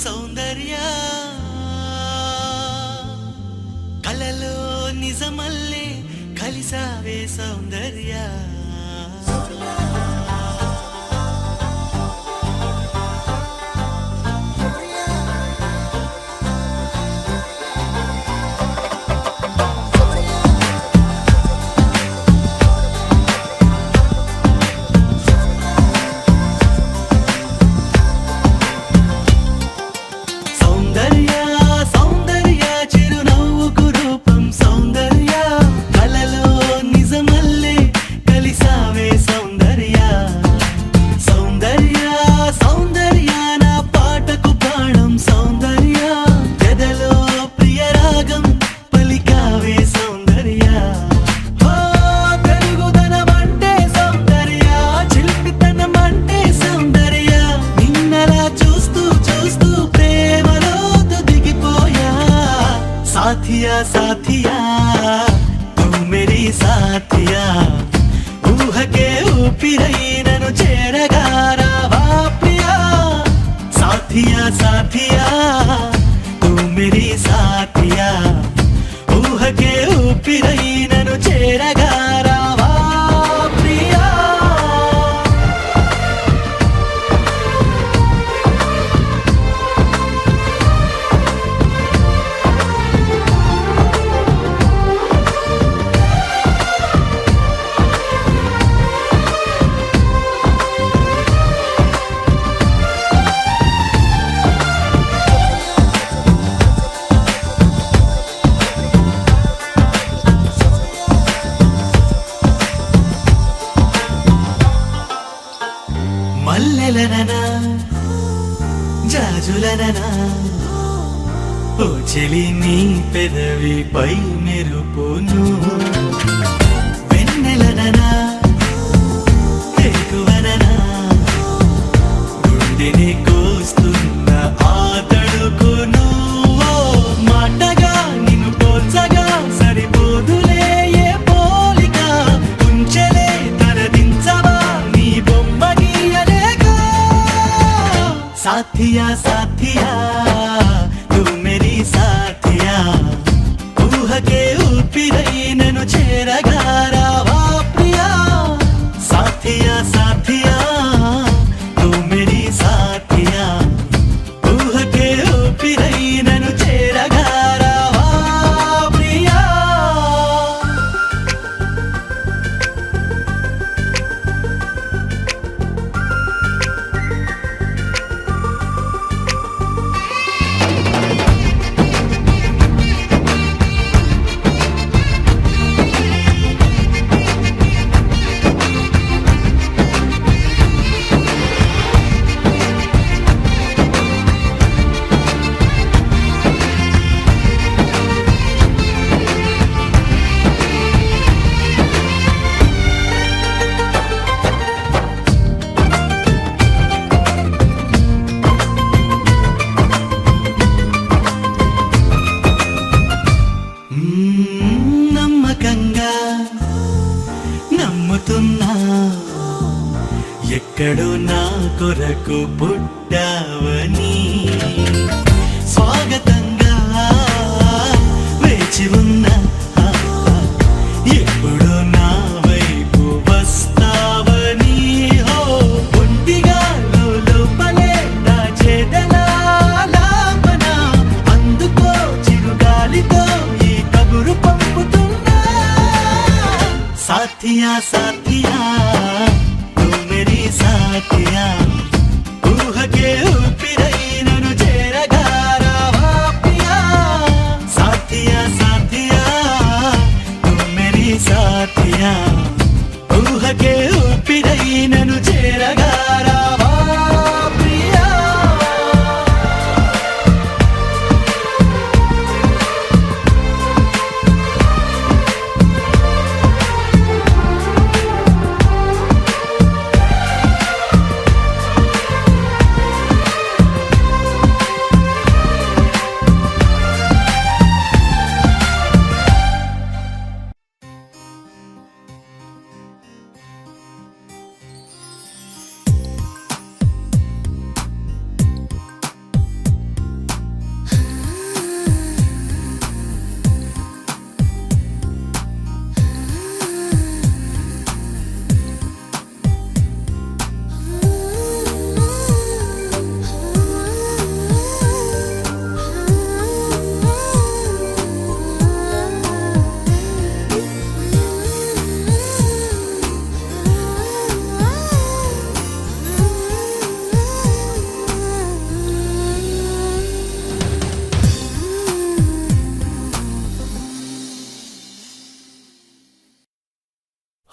సౌందర్య కలలో నిజమల్లే కలిసావే సౌందర్య साथिया साथिया तू मेरी साथिया ऊह के ऊपिरई ननु चेरगा रावा प्रिया साथिया साथिया तू मेरी साथिया ऊह के ऊपिरई ननु चेरगा रावा प्रिया మల్లెలననా జాజులననా ఓ చెలి నీ పెదవిపై మెరుపును వెన్నెలననా ఎక్కువననా గుండెని కోస్తున్నా साथिया साथिया तू मेरी साथिया ऊह के ऊपिरై నన్ను చేరగా రావా ప్రియా साथिया साथिया तू मेरी साथिया ऊह के ऊपिरై నన్ను చేరగా రావా ప్రియా నమ్మకంగా నమ్ముతున్నా ఎక్కడో నా కొరకు పుట్టావని స్వాగతంగా వేచి ఉన్నా ఎప్పుడు నా వైపు వస్తావని హో ఒంటిగా లోపలే దాచేదలా లాపన అందుకో చిరుగాలితో ఈ కబురు పంపుతున్నా साथिया साथिया तू मेरी साथिया ऊह के ऊपिरై నన్ను చేరగా రావా ప్రియా साथिया साथिया तू मेरी साथिया ऊह के ऊपिरై నన్ను చేరగా రావా ప్రియా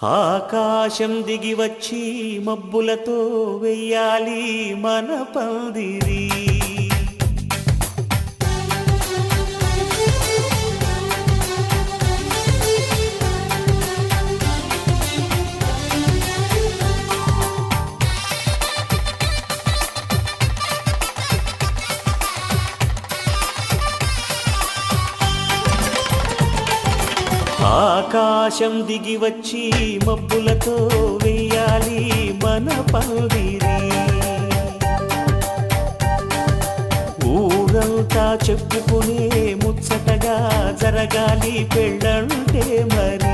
ఆకాశం దిగి వచ్చి మబ్బులతో వెయ్యాలి మన పందిరి ఆకాశం దిగి వచ్చి మబ్బులతో వెయ్యాలి మన పందిరి ఊరంతా చెప్పుకునే ముచ్చటగా జరగాలి పెళ్ళంటే మరి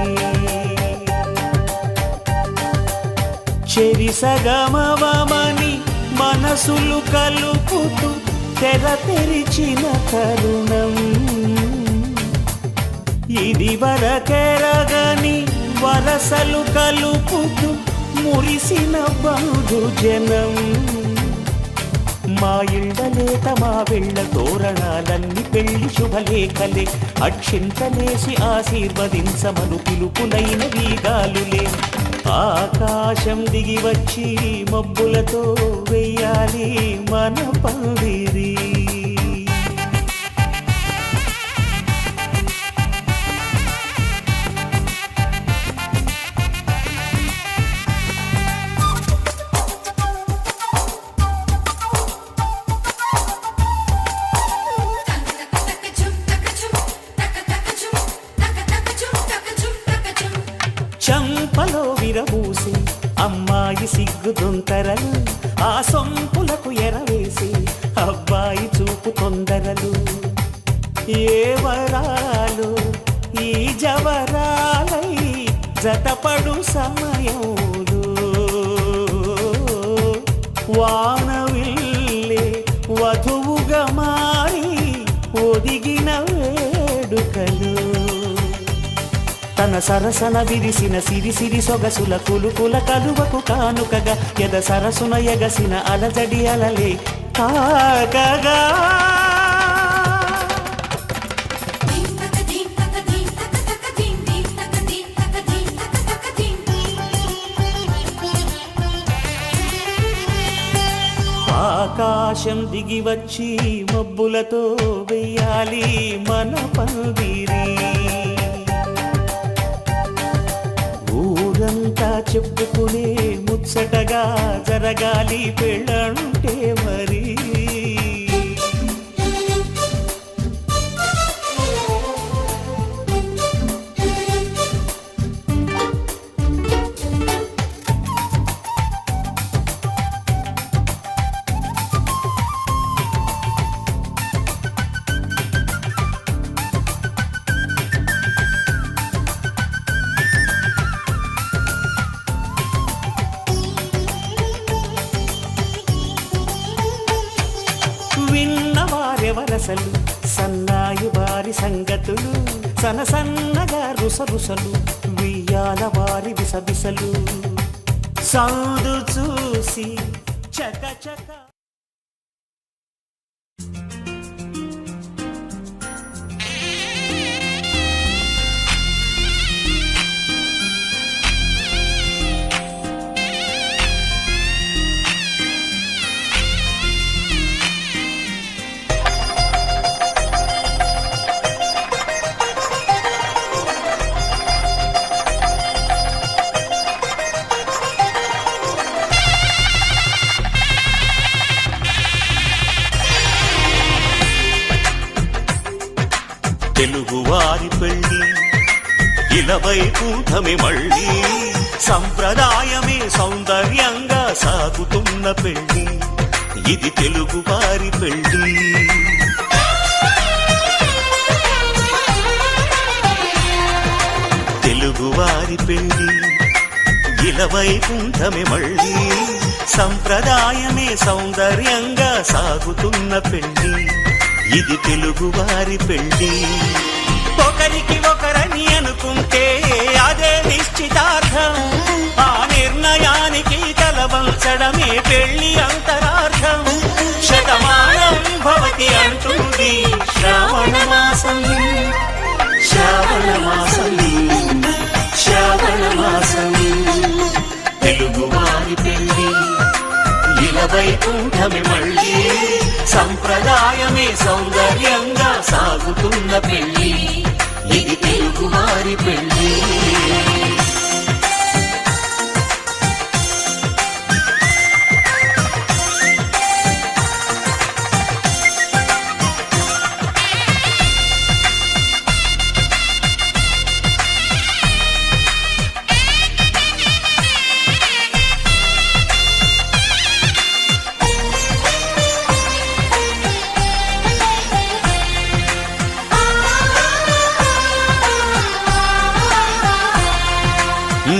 చెరిసగమవమని మనసులు కలుపుతూ తెర తెరిచిన తరుణం ఇది వరకెరగని వరసలు కలుపుతూ మురిసిన బంధుజనం మా ఇళ్ళలేత మా వెళ్ళ తోరణాలన్నీ పెళ్లి శుభలేఖలే అక్షింతలేసి ఆశీర్వదించమను పిలుపులైన వీగాలులే ఆకాశం దిగి వచ్చి మబ్బులతో వెయ్యాలి మన పందిరి చంపలో విరబూసి అమ్మాయి సిగ్గుదొంతరలు ఆ సొంపులకు ఎరవేసి జతపడు సమయంలో వానవిల్లే వధువుగా మారి ఒదిగిన వేడుకలు తన సరసన విరిసిన సిరిసిరి సొగసుల కులుకుల కలువకు కానుకగా ఎద సరసున ఎగసిన అలజడి అలలే కాకగా ఆకాశం దిగి వచ్చి మబ్బులతో వెయ్యాలి మన పందిరి ఊరంతా చెప్పుకునే ముచ్చటగా జరగాలి పెళ్ళంటే మరి విన్నవారెవరసలు సన్నాయి వారి సంగతులు సన్నగా రుసరుసలు వియ్యాల వారి విసబిసలు సౌదు చూసి చకచక తెలుగువారి పెళ్ళి ఇలవై కూటమి మళ్ళీ సంప్రదాయమే సౌందర్యంగా సాగుతున్న పెళ్ళి ఇది తెలుగువారి పెళ్ళి తెలుగువారి పెళ్ళి ఇలవై కూటమి మళ్ళీ సంప్రదాయమే సౌందర్యంగా సాగుతున్న పెళ్ళి ఇది తెలుగువారి పెళ్ళి ఒకరికి ఒకరని అనుకుంటే అదే నిశ్చితార్థం ఆ నిర్ణయానికి తలవంచడమే పెళ్ళి అంతరార్థం శతమానం భవతి అంటుంది శ్రావణ మాసం శ్రావణ మాసం శ్రావణ మాసం తెలుగువారి పెళ్ళి ఇలవై కూటమి మళ్ళీ సంప్రదాయమే సౌందర్యంగా సాగుతున్న పెళ్ళి ఇది తెలుగువారి పెళ్ళి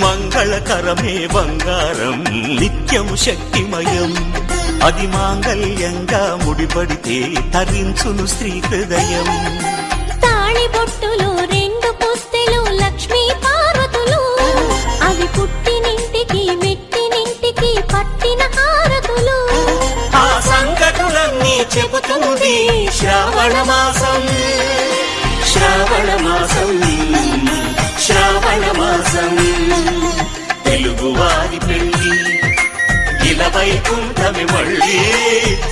మంగళకరమే బంగారం నిత్యం శక్తిమయం అది మాంగళ్యంగా ముడిపడితే తరించును స్త్రీ హృదయం తాళి బొట్టులు రెండు పుస్తెలు లక్ష్మీ పార్వతులు అవి పుట్టినింటికి మెట్టినింటికి పట్టిన హారతులు ఆ సంగతులన్నీ చెబుతుంది శ్రావణ మాసం శ్రావణ మాసం శ్రావణ మాసం తెలుగువారి పెళ్ళి ఇలవై కూటమి మళ్ళీ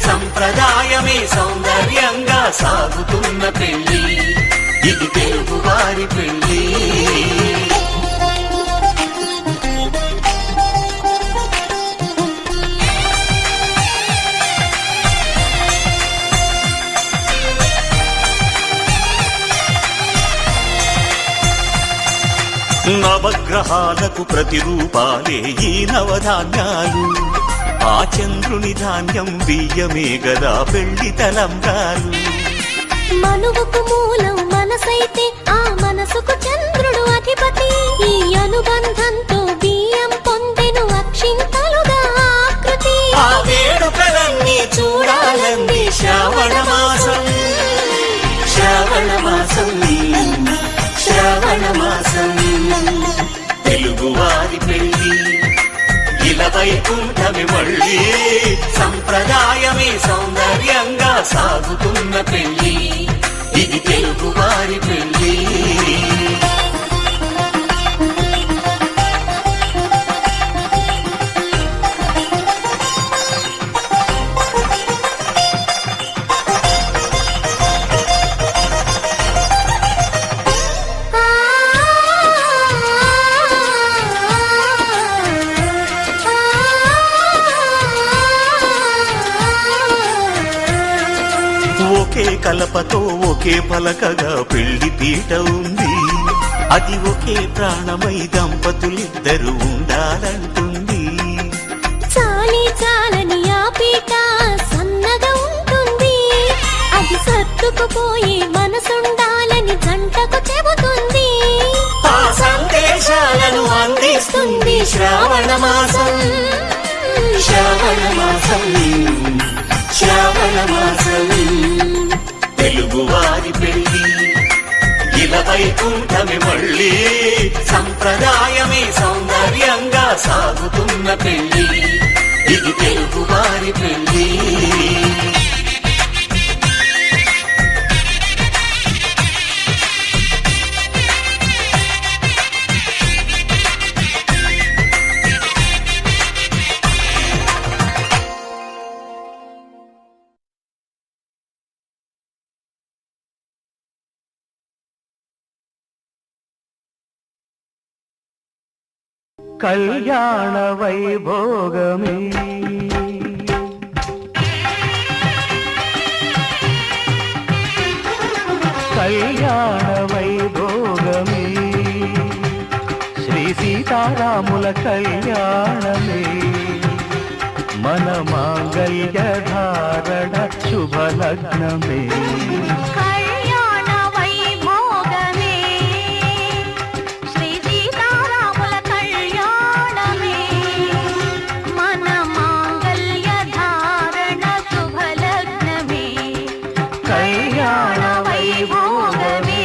సంప్రదాయమే సౌందర్యంగా సాగుతున్న పెళ్ళి ఇది తెలుగువారి పెళ్ళి నవగ్రహాలకు ప్రతిరూపాలే ఈ నవధాన్యాలు ఆ చంద్రుని ధాన్యం బియ్యమే గదా పెళ్లి తలంబ్రాలు మనువుకు మూలం మనసైతే ఆ మనసుకు చంద్రుడు అధిపతి ఈ అనుబంధంతో బియ్యం పొందెను అక్షింతలుగా ఆకృతి. ఆ వేడుకలన్నీ చూడాలంది శ్రావణ మాసం, శ్రావణ మాసం, శ్రావణ మాసం. తెలుగువారి పెళ్ళి ఇలా వైకుంఠమి మళ్ళీ, సంప్రదాయమే సౌందర్యంగా సాగుతున్న పెళ్ళి, ఇది తెలుగువారి పెళ్ళి. ఒకే కలపతో ఒకే పలకగా పెళ్లి పీట ఉంది, అది ఒకే ప్రాణమై దంపతులిద్దరు ఉండాలంటుంది. చాలి చాలని ఆ పీట సన్నగా ఉంటుంది, అది సర్దుకుపోయి మనసుండాలని జంటకు చెబుతుంది. ఆ సందేశాలను అందిస్తుంది శ్రావణ మాసం, శ్రావణ మాసం, శ్రావణ మాసం. తెలుగువారి పెళ్ళి ఇలా వైకుంఠమి మళ్ళీ, సంప్రదాయమే సౌందర్యంగా సాగుతున్న పెళ్ళి, ఇది తెలుగువారి పెళ్ళి. కళ్యాణ వైభోగమే కళ్యాణ వైభోగమే శ్రీ సీతారాముల కళ్యాణమే మన మాంగళ్య ధారణ శుభలగ్నమే కళ్యాణ వైభోగమే శ్రీ సీతారాముల కళ్యాణమే మన మాంగళ్య ధారణ శుభలగ్నమే కళ్యాణ వైభోగమే.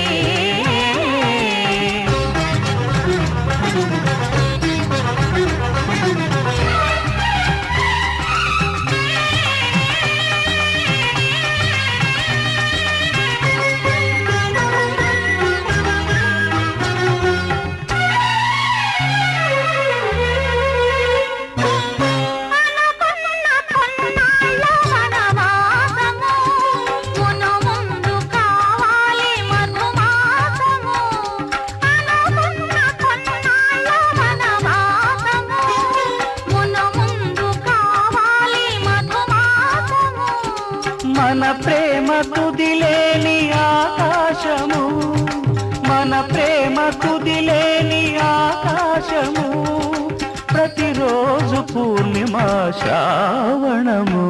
మన ప్రేమ తుదిలేని ఆకాశము మన ప్రేమ తుదిలేని ఆకాశము ప్రతిరోజు పూర్ణిమ శ్రావణము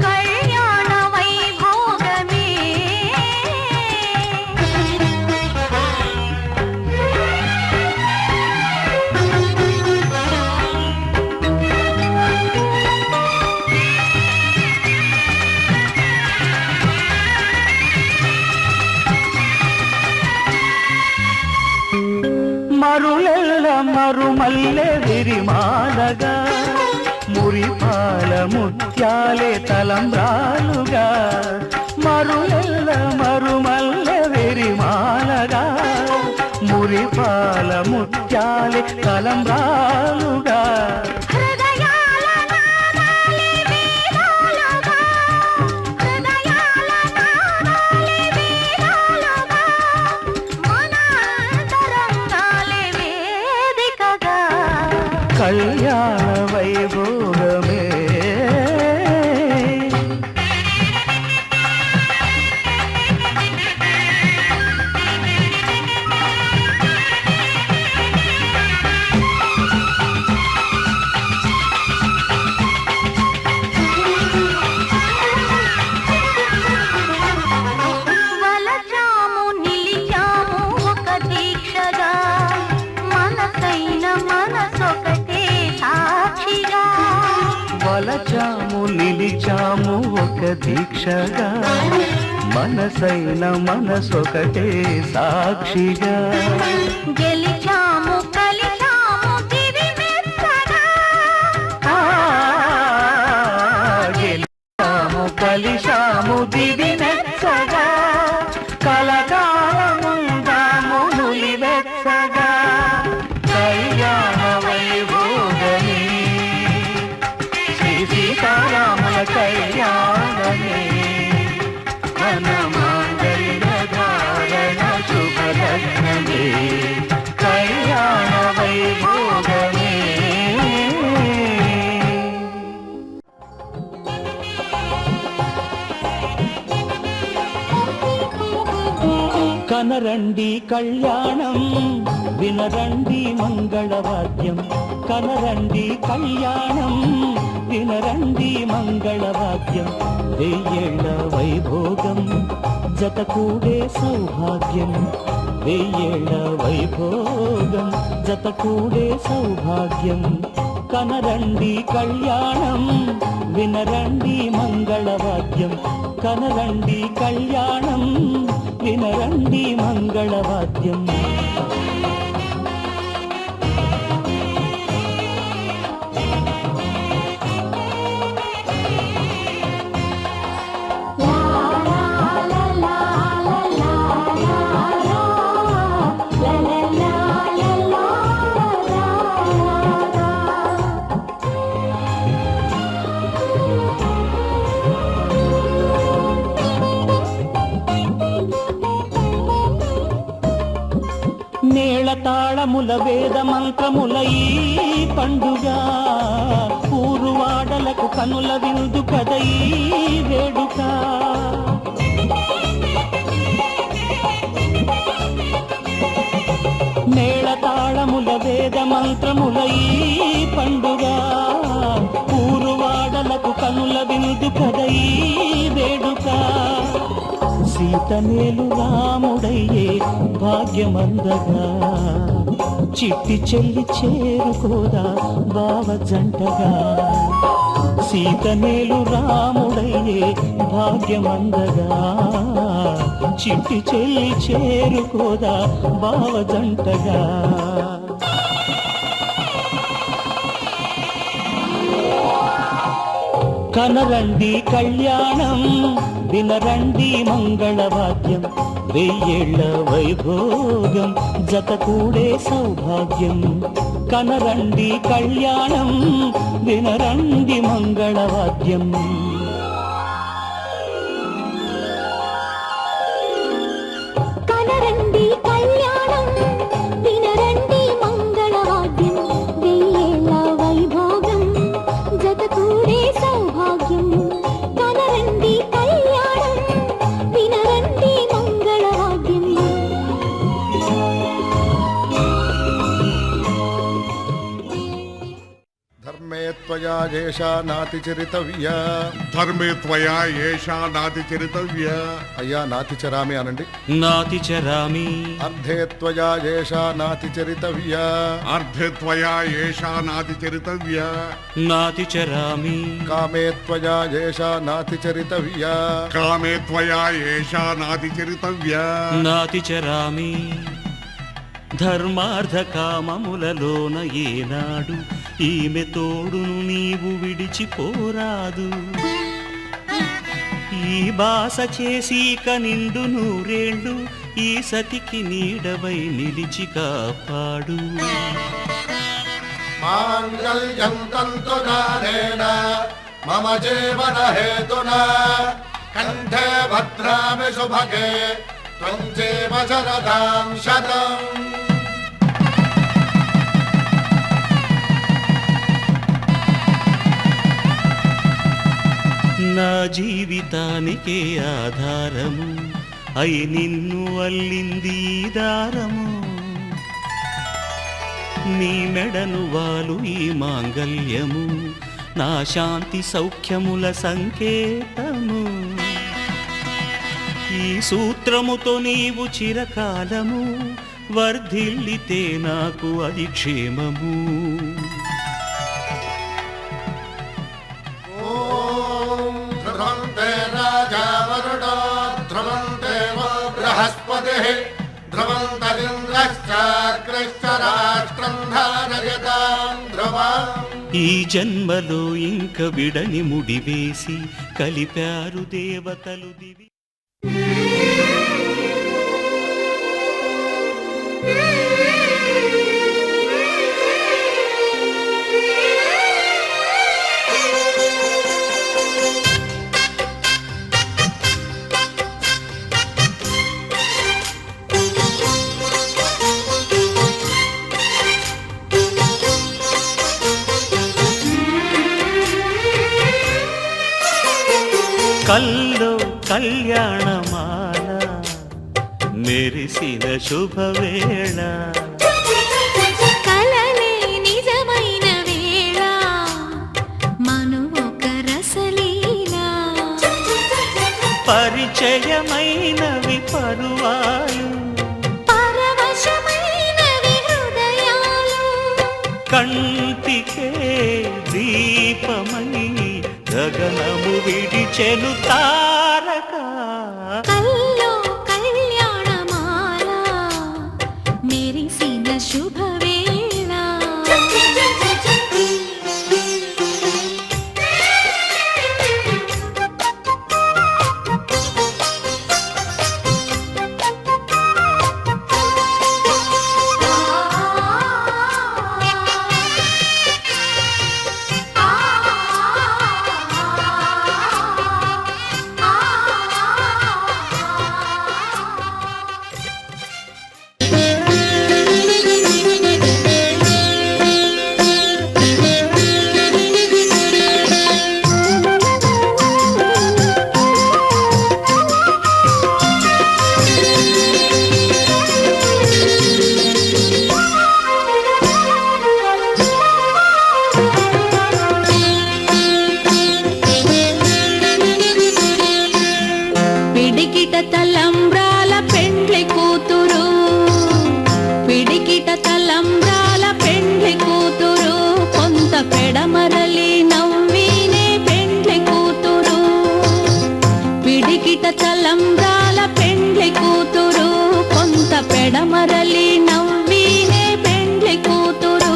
కళ్యాణ వైభోగమే మరులెల్ల మరుమల్లె విరిమాలగా మురిపాల ముత్యాలే తలంబ్రాలుగా మరులెల్ల మరుమల్లె విరిమాలగా మురిపాల ముత్యాలే తలంబ్రాలుగా హృదయాల నాదాలే వేదాలుగా హృదయాల నాదాలే వేదాలుగా మన అంతరంగాలే వేదికగా కళ్యాణ వైభోగమే దీక్షగా మనసైన మనసొకటే సాక్షిగా గెలిచాము కలిచాము దివి మెత్తగా గెలిచాము కలిశాము దివి మెచ్చగా కలకాలముందాము నులివెచ్చగా కళ్యాణ వైభోగమే శ్రీ సీతారాముల కళ్యాణమే మన మాంగళ్య ధారణ శుభలగ్నమే కళ్యాణ వైభోగమే కనరండి కళ్యాణం వినరండి మంగళవాద్యం కనరండి కళ్యాణం వినరండి మంగళవాద్యం వెయ్యేళ్ళ వైభోగం జతకూడే సౌభాగ్యం వెయ్యేళ్ళ వైభోగం జతకూడే సౌభాగ్యం కనరండి కళ్యాణం వినరండి మంగళవాద్యం కనరండి కళ్యాణం వినరండి మంగళవాద్యం తాళముల వేద మంత్రముల ఈ పండుగ ఊరువాడలకు కనుల విందు కద ఈ వేడుక మేళ తాళముల వేద మంత్రముల ఈ పండుగ ఊరువాడలకు కనుల విందు కద ఈ వేడుక సీతనేలు రాముడయ్యే భాగ్యమందగా చిట్టి చెల్లి చేరుకోదా బావ జంటగా సీతనేలు రాముడయ్యే భాగ్యమందగా చిట్టి చెల్లి చేరుకోదా బావ జంటగా కనరండి కళ్యాణం వినరండి మంగళవాద్యం వెయ్యేళ్ళ వైభోగం జతకూడే సౌభాగ్యం కనరండి కళ్యాణం వినరండి మంగళవాద్యం కనరండి కళ్యాణం వినరండి మంగళవాద్యం వెయ్యేళ్ళ వైభోగం జతకూడే సౌభాగ్యం కనరండి కళ్యాణం వినరండి మంగళవాద్యం ధర్మే త్వయా ఏషా నాతి చరితవ్య ధర్మే త్వయా ఏషా నాతి చరితవ్య అయ్యా నాతి చరామి అనండి నాతి చరామి అర్ధే త్వయా ఏషా నాతి చరితవ్య అర్ధే త్వయా ఏషా నాతి చరితవ్య నాతి చరామి కామే త్వయా ఏషా నాతి చరితవ్య కామే త్వయా ఏషా నాతి చరితవ్య నాతి చరామి ధర్మార్థ కామములలోన ఏనాడు ఈమె తోడును నీవు విడిచిపోరాదు ఈ బాస చేసి నిండు నూరేళ్ళు ఈ సతికి నీడవై నిలిచి కాపాడు మాంగళ్యం తంతునానేన మమ జీవన హేతునా కంఠే భద్రామి శుభగే త్వం జీవ శరదాం శతం నా జీవితానికే ఆధారము అయి నిన్ను అల్లింది ఈ దారము నీ మెడను వాలు ఈ మాంగల్యము నా శాంతి సౌఖ్యముల సంకేతము ఈ సూత్రముతో నీవు చిరకాలము వర్ధిల్లితే నాకు అది క్షేమము ఓం ధ్రువంతే ధీమహి ధ్రువంతరింద్రశ్చాగ్రశ్చ రాష్ట్రం ధారయతాం ధ్రువం. ఈ జన్మలో ఇంక విడని ముడివేసి కలిపారు దేవతలు దివి. కల్లో కళ్యాణమాల మెరిసిన శుభవేళ, కలలే నిజమైన వేళ మనువొక రసలీల, పరిచయమైనవి పరువాలు పరవశమైనవి హృదయాలు, కంటికే దీపమై గగనము విడిచెను తారక. కల్లో కళ్యాణమాల మెరిసిన శుభవేళ. పిడికిట తలంబ్రాల పెండ్లి కూతురు, పిడికిట తలంబ్రాల పెండ్లి కూతురు, కొంత పెడమరలి నవ్వినే పెండ్లి కూతురు. పిడికిట తలంబ్రాల పెండ్లి కూతురు, కొంత పెడమరలి నవ్వినే పెండ్లి కూతురు.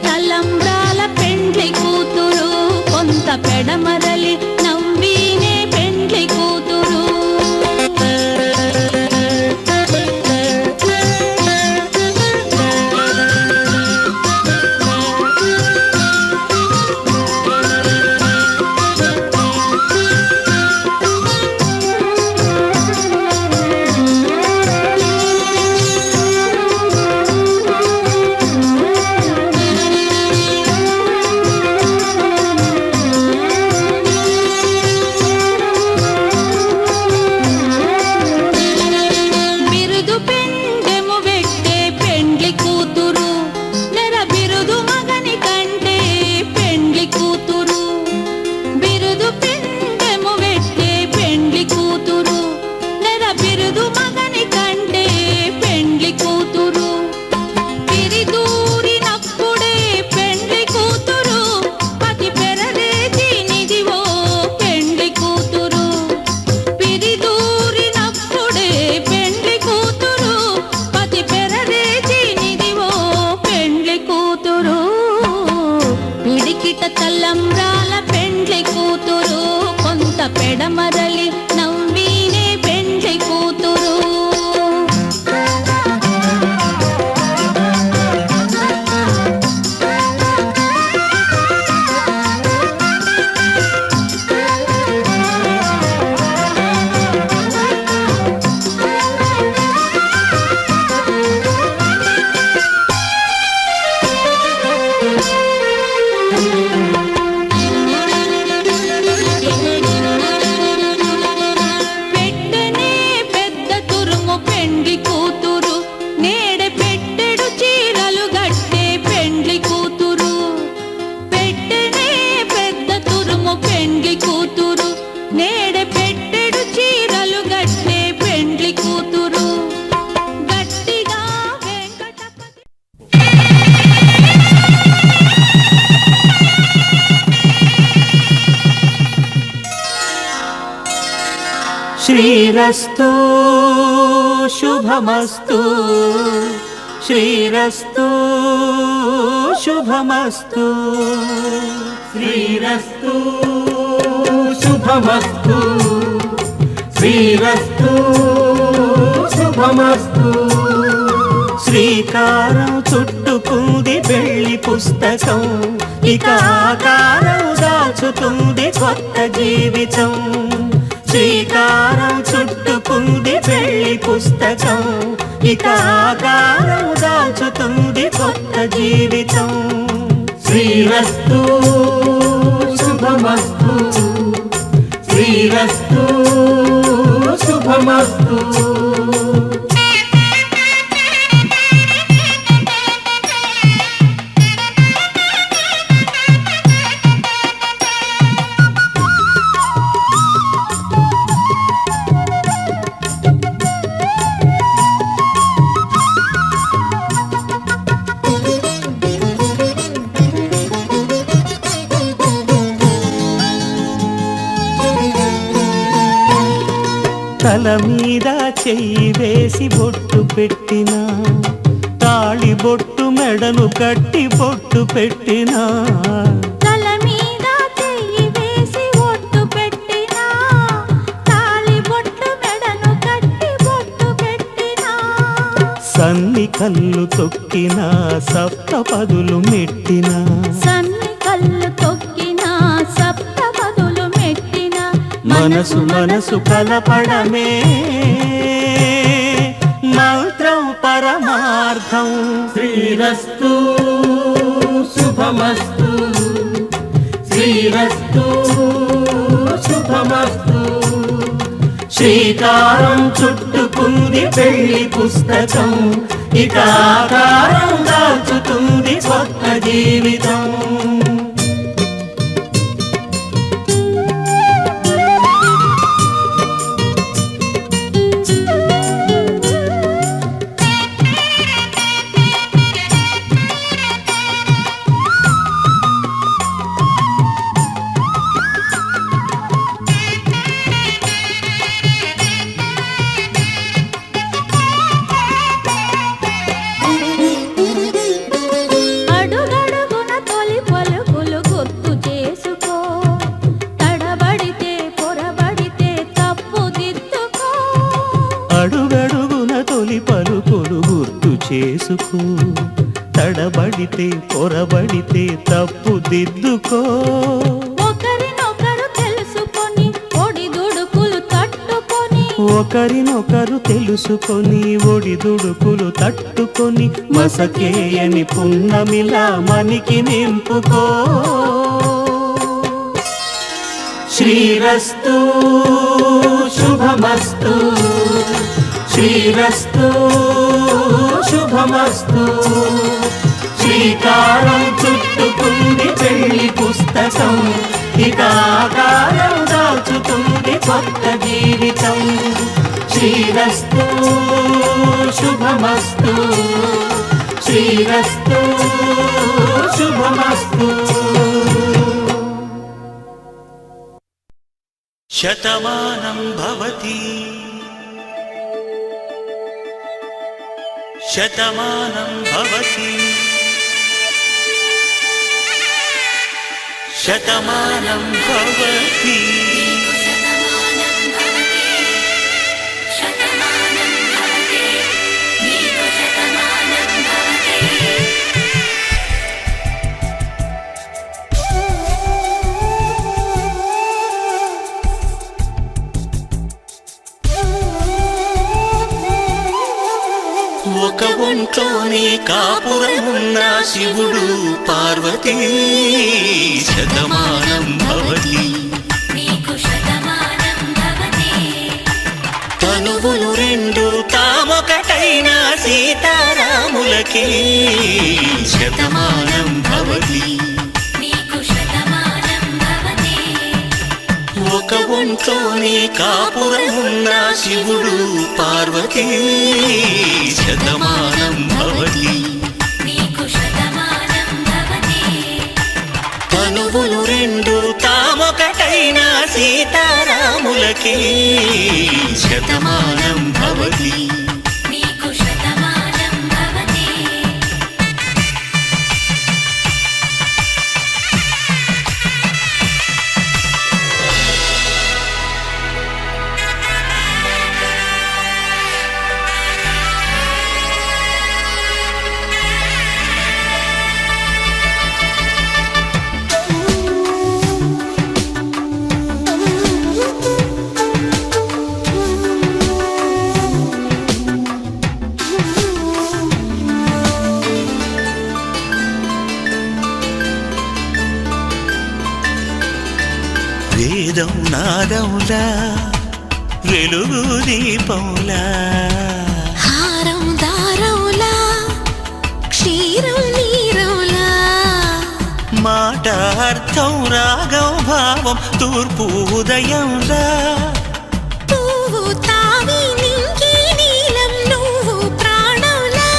తలంబ్రాల పెండ్లి కూతురు, కొంత పెడమరలి నవ్వినే పెండ్లి కూతురు. తలంబ్రాల పెండ్లి కూతురు. పెడమరలి నవ్వీనే పెండ్లి కూతురు. శ్రీరస్తు శుభమస్తు శ్రీరస్తు శుభమస్తు శ్రీరస్తు శుభమస్తు శ్రీరస్తు శుభమస్తు. శ్రీకారం చుట్టుకుంది పెళ్లి పుస్తకం, ఇక ఆకారం దాచుతుంది కొత్త జీవితం. శ్రీకారం చుట్టుకుంది పెళ్లి పుస్తకం, ఇక ఆకారం దాచుతుంది కొత్త జీవితం. శ్రీరస్తు శుభమస్తు శ్రీరస్తు శుభమస్తు. తల మీద చెయ్యి వేసి బొట్టు పెట్టినా, తాళి బొట్టు మెడను కట్టి బొట్టు పెట్టినా. తల మీద చెయ్యి వేసి బొట్టు పెట్టినా, తాళి బొట్టు మెడను కట్టి బొట్టు పెట్టినా. సన్ని కళ్ళు తొక్కినా సప్తపదులు మెట్టినా, సన్ని కళ్ళు తొక్కినా సప్తపదులు మెట్టినా. మనసు మనసు కలపడమే మంత్రం పరమార్థం. శ్రీరస్తు శుభమస్తు శ్రీరస్తు శుభమస్తు. శ్రీకారం చుట్టుకుంది పెళ్లి పుస్తకం, ఇక ఆకారం దాచుతుంది కొత్త జీవితం. అడుగడుగున తొలి పలుకులు గుర్తు చేసుకో, తడబడితే పొరబడితే తప్పు దిద్దుకో. ఒకరినొకరు తెలుసుకొని ఒడిదుడుకులు తట్టుకొని, ఒకరినొకరు తెలుసుకొని ఒడిదుడుకులు తట్టుకొని, మసకేయని పున్నమిలా మనికి నింపుకో. శ్రీరస్తు శుభమస్తు శ్రీరస్తు శుభమస్తు. శ్రీకారం చుట్టుకుంది పెళ్లి పుస్తకం, ఇక ఆకారం దాచుతుంది కొత్త జీవితం. శ్రీరస్తు శుభమస్తు శ్రీరస్తు శుభమస్తు. శతమానం భవతి శతమానం భవతి శతమానం భవతి ఒంట్లోనే కాపురమున్న శివుడు పార్వతీ శతమానం భవతి తనువులు రెండు తామొకటైన సీతారాములకి శతమానం భవతి ఒక ఒంట్లోనే కాపురమున్న శివుడు పార్వతీ శతమానం భవతి తనువులు రెండు తామొకటైన సీతారాములకి శతమానం భవతి వేదం నాదములా వెలుగు దీపములా హారం దారములా క్షీరం నీరములా మాట అర్థం రాగం భావం తూర్పు ఉదయంలా పువ్వు తావి నింగి నీలం నువ్వు ప్రాణంలా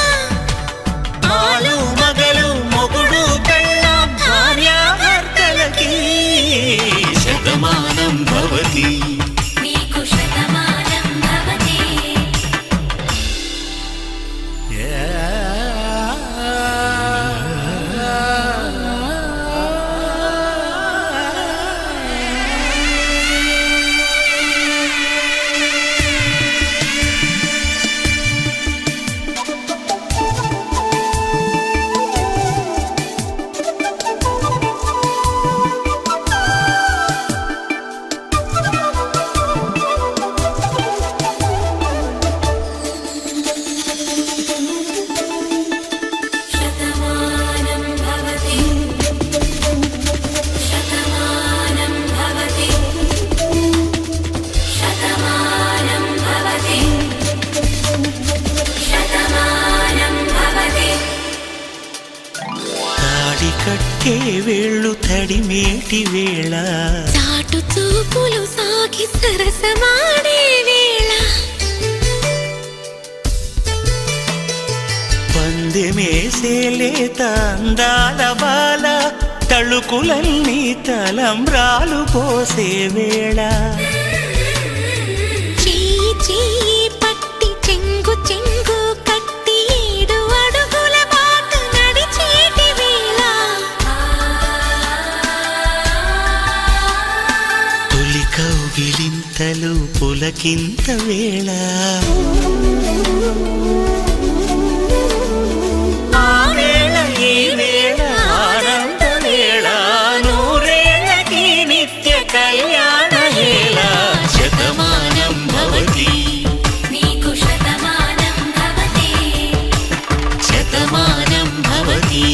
ఆలు మగలు మొగుడు కళ్ళ భార్యాభర్తలకి శతమానం భవతి కట్టే వేళ్ళు తడిమేటి వేళ చాటు చూపులు సాగి సరసమాడే వేళ పందెమేసేలేత అందాల బాల తళుకులన్నీ తలంబ్రాలు పోసే వేళ చెయ్యి చెయ్యి పట్టి చెంగు చెంగు కట్టి 7 అడుగుల బాటు నడిచేటి వేళ తొలి కౌగిలింతలు పులకింత వేళ ఆ వేళ ఈ వేళ ఆనంద వేళ నూరేళ్ళకి నిత్య కళ్యాణ వేళ శతమానం భవతి శతమానం భవతి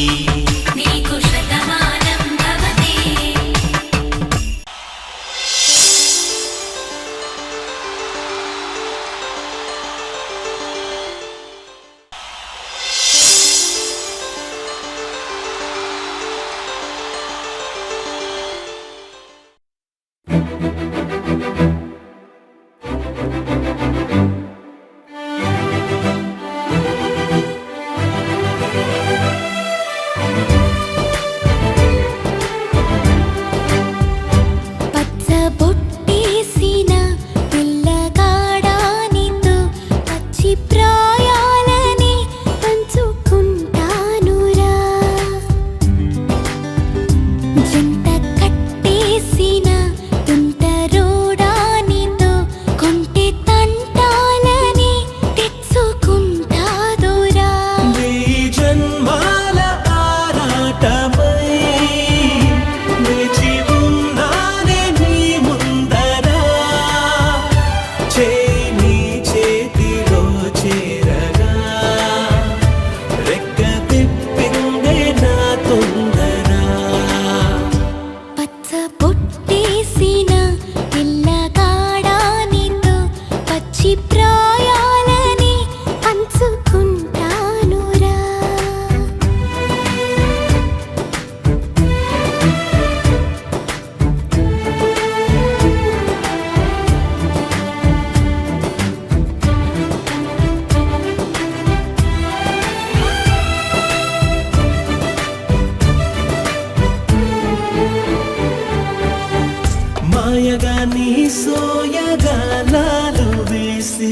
మాయగా నీ సోయగాలాలు వేసి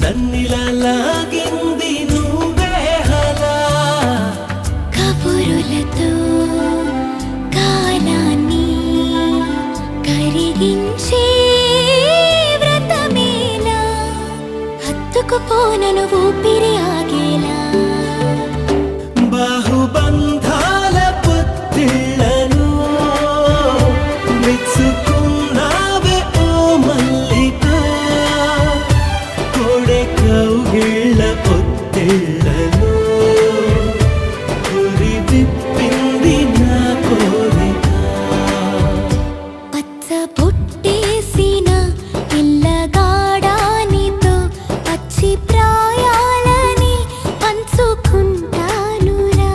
నన్నిలా లాగింది నువ్వే హలా. కబురులతో కాలాన్ని కరిగించే వ్రతమేలా, హత్తుకుపోనను ఊపిరి ఆగేలా. బాహుబంధాల పొత్తిళ్లను మెచ్చుకున్నావే ఓ మల్లిక, కోడె కౌగిళ్ళ పొత్తిళ్లను గురి విప్పింది నా కోరిక. పచ్చ బొట్టేసిన పిల్లగాడానితో పచ్చి ప్రాయాలని పంచుకుంటానురా.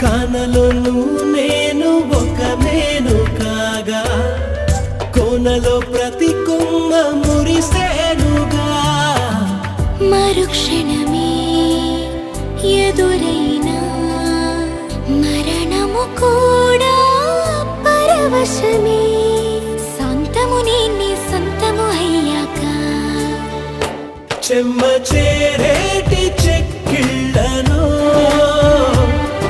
కానలోను నేను ఒక నేను కాగా, కోనలో ప్రతి కొమ్మ మురిసేనుగా. మరుక్షణమే ఎదురైనా మరణము కూడా పరవశమే. సొంతము నీ సొంతము అయ్యాక చెమ్మ చేరేటి చెక్కిళ్ళను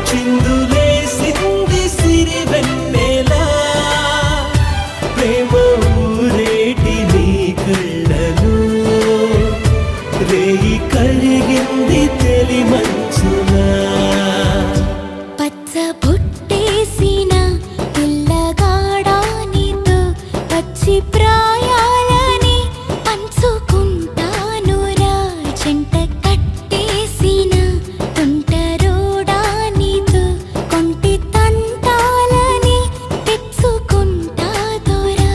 చిందులేసింది సిరి వెన్నెలా. ప్రేమ ఊరేటి నీ కళ్ళను రేయి కరిగింది తెలి మంచునా. పచ్చ బొట్టేసిన పిల్లగాడానితో పచ్చి ప్రాయాలని పంచుకుంటానురా. జంట కట్టేసిన తుంటరోడానితో కొంటి తంటాలని తెచ్చుకుంటా దొరా.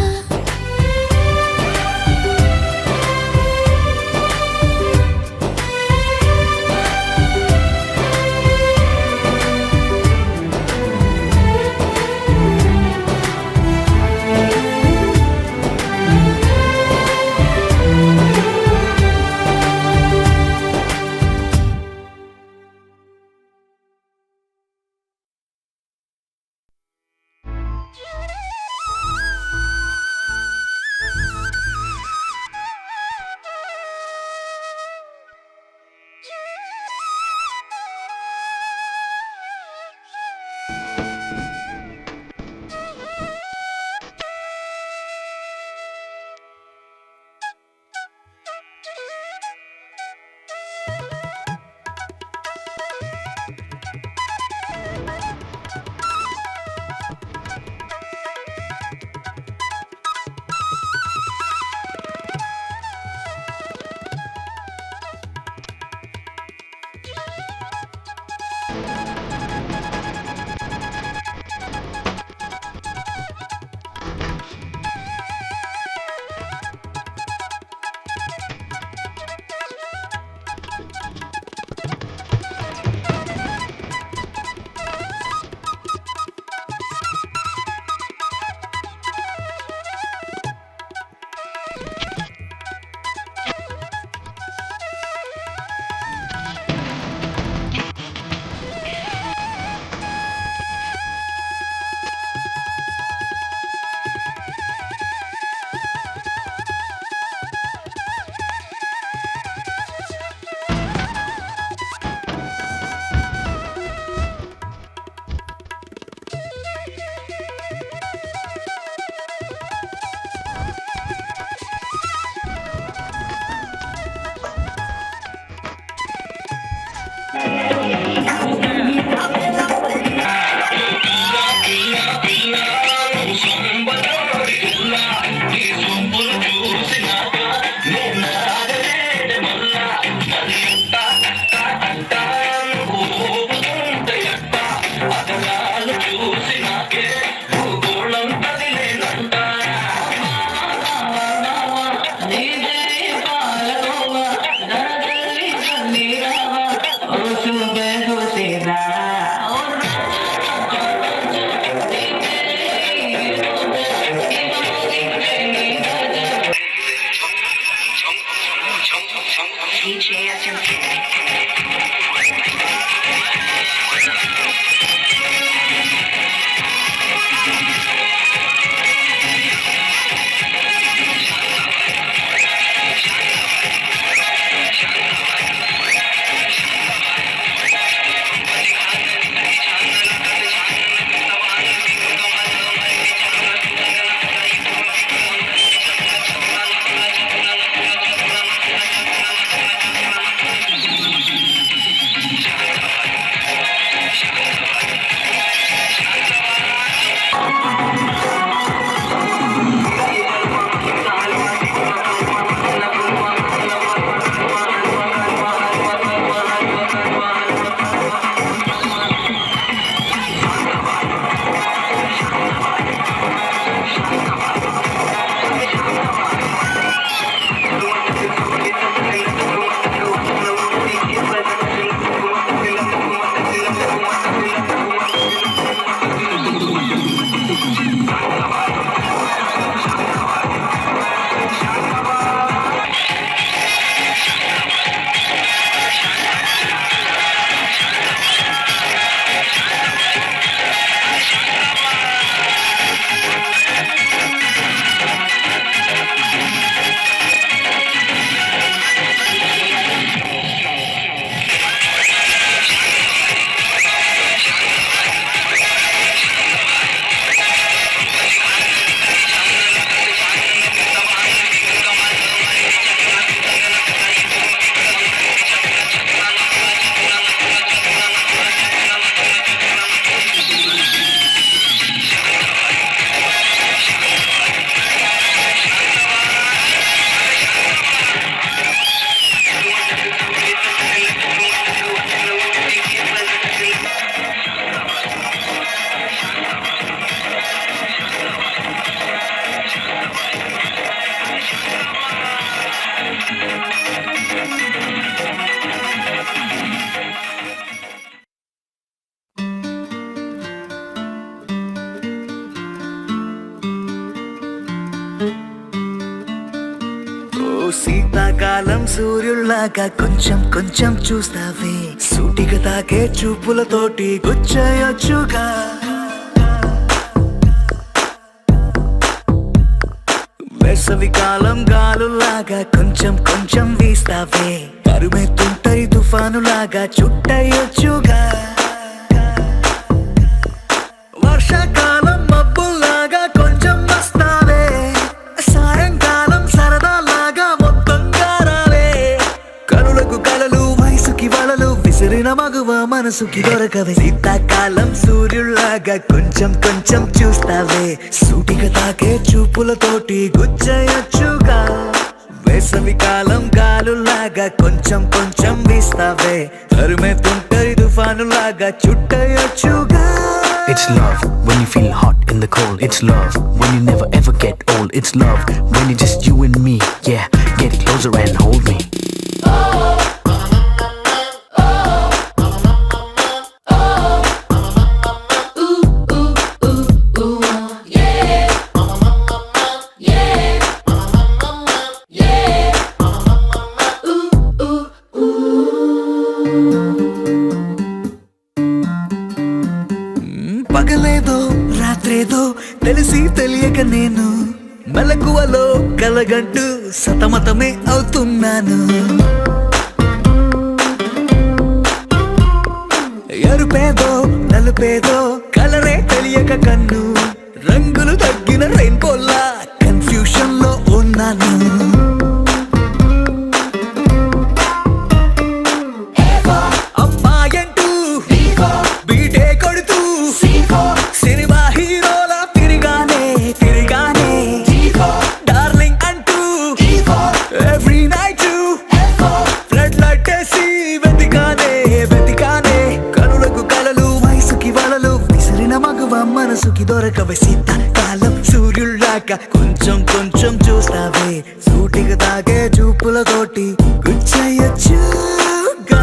Sube, శీతాకాలం సూర్యుల్లాగా కొంచెం కొంచెం చూస్తావే సూటిగా తాకే చూపులతోటి గుచ్చేయొచ్చుగా వేసవికాలం గాలులాగా కొంచెం కొంచెం వీస్తావే తరుమెత్తుంటాయి తుఫానులాగా చుట్టయొచ్చుగా వర్షాకాలం మబ్బుల్లాగా కొంచెం వస్తావే సాయంకాలం సరదాలాగా మొత్తంగా రావే కనులకు కలలు వయసుకి వలలు విసిరిన మగువ మనసుకి దొరకవే శీతాకాలం సూర్యుల్లాగా కొంచెం కొంచెం చూస్తావే సూటిగా తాకే చూపులతోటి గుచ్చేయొచ్చుగా వేసవికాలం గాలులాగా కొంచెం కొంచెం వీస్తావే తరుమెత్తుంటాయి తుఫానులాగా చుట్టయొచ్చుగా It's love when you feel hot in the cold. It's love when you never ever get old. It's love when it's just you and me. Yeah, get closer and hold me. పగలేదో రాత్రేదో తెలిసి తెలియక నేను మెలకువలో కలగంటూ సతమతమే అవుతున్నాను ఎరుపేదో నలుపేదో కలరే తెలియక కన్ను రంగులు తగ్గిన రెయిన్బోలా confusion లో ఉన్నాను అమ్మాయంటూ బీటే కొడుతూ సినిమా హీరోలా తిరిగానే తిరిగానే డార్లింగ్ అంటూ ఎవ్రీ నైట్ ఫ్లడ్ లైట్ వేసి వెతికానే వెతికానే కనులకు కలలు వయసుకి వలలు విసిరిన మగువ మనసుకి దొరకవే శీతాకాలం సూర్యుల్లాగా కొంచెం కొంచెం చూస్తావే సూటిగా తాగే చూపులతోటి గుచ్చేయొచ్చుగా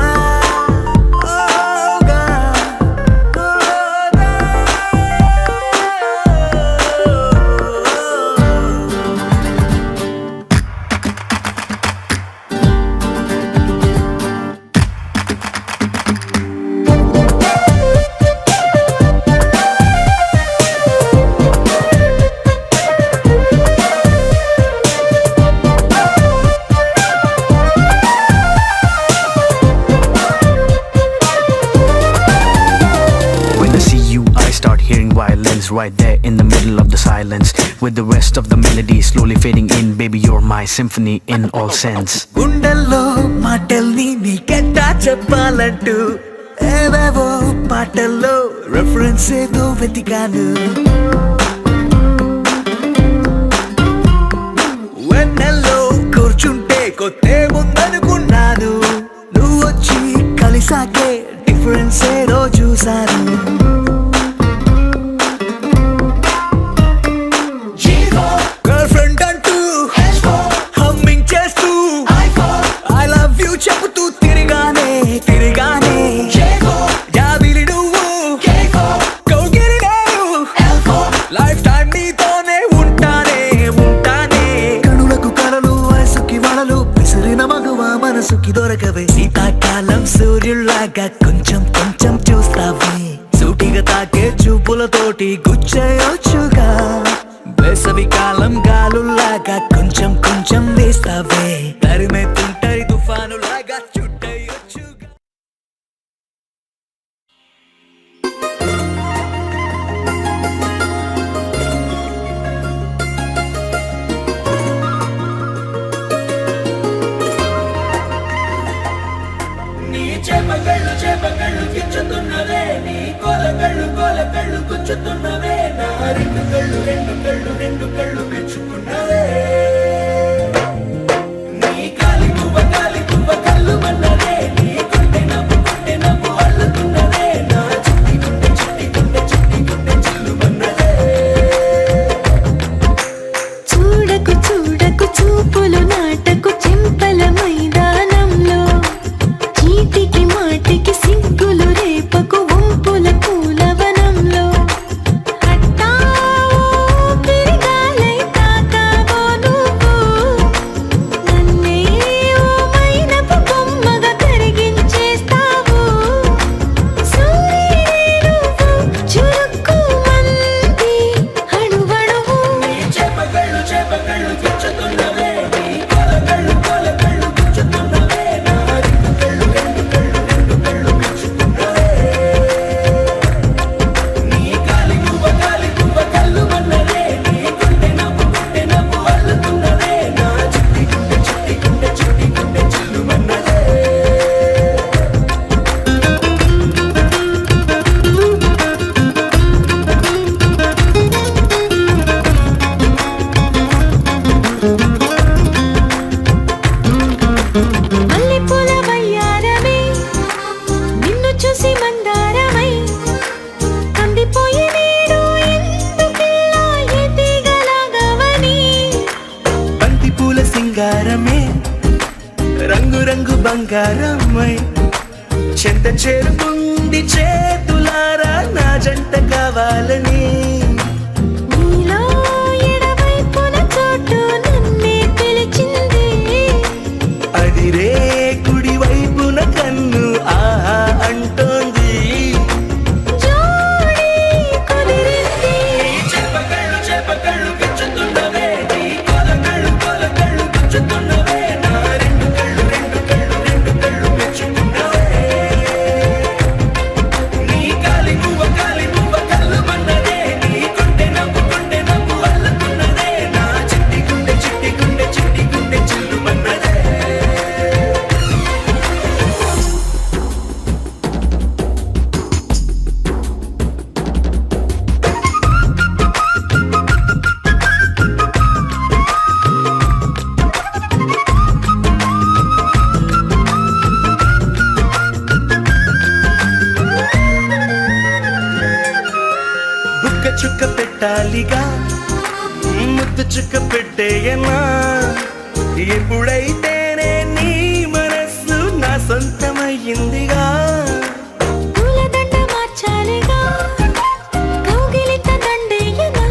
is right there in the middle of the silence, with the rest of the melody slowly fading in. Baby, you're my symphony in all sense. గుండెల్లో మాటల్ని నీకెట్టా చెప్పాలంటూ ఏవేవో పాటల్లో రెఫరెన్స్ ఏదో వెతికాను. వెన్నెల్లో కూర్చుంటే కొత్తే ముందనుకున్నాను. నువ్వు వచ్చి కలిసాకే డిఫరెన్స్ ఏదో చూశాను. గర్ల్ ఫ్రెండ్ అంటూ హమ్మింగ్ చేస్తూ ఐ లవ్ యూ చెబుతూ తిరిగానే జాబిలి నువ్వు కౌగిలి నేను లైఫ్ టైం నీతోనే ఉంటానే కనులకు కలలు వయసుకి వలలు పిసిరిన మగువ మనసుకి దొరకవే. శీతాకాలం సూర్యుల్లాగా కొంచెం చూస్తావే. సూటిగా తాకే చూపులతోటి గుచ్చేయొచ్చుగా. వేసవి కాలం గాలుల్లాగా కొంచెం వేస్తావే. తరిమే తుంటరి తుఫానులాగా చుట్టయొచ్చుగా. నీ చేపగళ్ళు గిచ్చుతున్నవే, నీ కోలకళ్ళు గుచ్చుతున్నవే, నా రెండు కళ్ళు మెచ్చుకున్నవే. నీ కాలి పువ్వ కళ్ళు మన్నదే, నీ గుండె నవ్వు అల్లుతున్నదే, నా చిట్టి గుండె చిల్లు మన్నదే. చూడకు చూపులు నాటకు చెంపల మైదానంలో. చీటికి మాటికి సిగ్గులు రేపకు వంపుల పూలవనంలో. హట్టావో తిరగాలై తాకావో నువ్వు. నన్నే ఓ మైనపు బొమ్మగా కరిగించేస్తావు. సూర్యుడే నువ్వు చురుక్కుమంది అణువణువు. నీ చేపగళ్ళు గిచ్చుతున్నవే, నీ కోలకళ్ళు గుచ్చుతున్నవే, నా రెండు కళ్ళు మెచ్చుకున్నవే. నీ కాలి పువ్వ కళ్ళు మన్నదే, నీ గుండె నవ్వు అల్లుతున్నదే, నా చిట్టి గుండె చిల్లు మన్నదే. మల్లెపూల వయ్యారమే నిన్ను చూసి మందారమై కందిపోయి నేడు ఎందుకిలా ఎదిగలాగవని. బంతి పూల సింగారమే రంగు బంగారమై చెంత చేరుకుంది చేతులారా నా జంట కావాలని. నీలో ఎడవైపున చోటు నన్నే పిలిచింది. అదిరే కుడి వైపున కన్ను ఆహా అంటోంది. జోడి కుదిరింది. చేపగళ్ళు గిచ్చుతున్నవే, నీ కోలకళ్ళు గుచ్చుతున్నవే, నా రెండు కళ్ళు మెచ్చుకున్నవే. నీ కాలి పువ్వ కళ్ళు మన్నదే, నీ గుండె నవ్వు అల్లుతున్నదే, నా చిట్టి గుండె చిల్లు మన్నదే. బుక్క చుక్క పెట్టాలిగా, ముద్దు చుక్క పెట్టేయనా. ఎప్పుడైతేనే నీ మనస్సు నా సొంతమయ్యిందిగా. పూలదండ మార్చాలిగా, కౌగిలిత దండేయనా.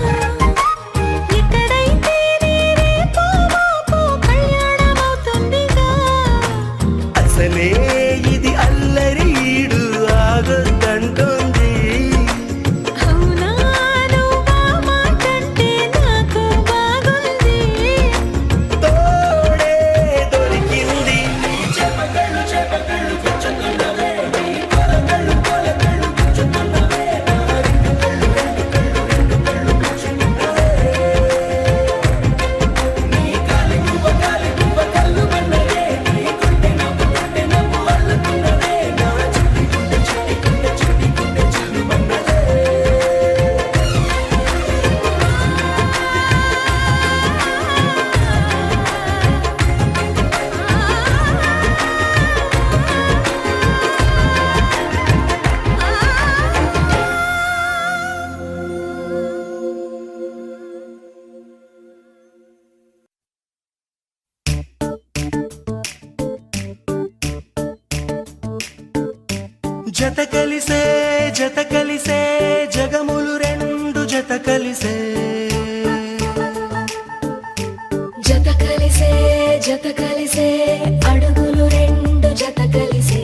ఎక్కడైతే రేపో మాపో కళ్యాణమవుతుందిగా. అసలే ఇది అల్లరి ఈడు ఆగొద్దంటోంది. అవునా నువ్వా మాటంటే నాకు బాగుంది. తోడే దొరికింది. చేపగళ్ళు గిచ్చుతున్నవే, జత కలిసే జగములు రెండు జత కలిసే జత కలిసే అడుగులు రెండు జత కలిసే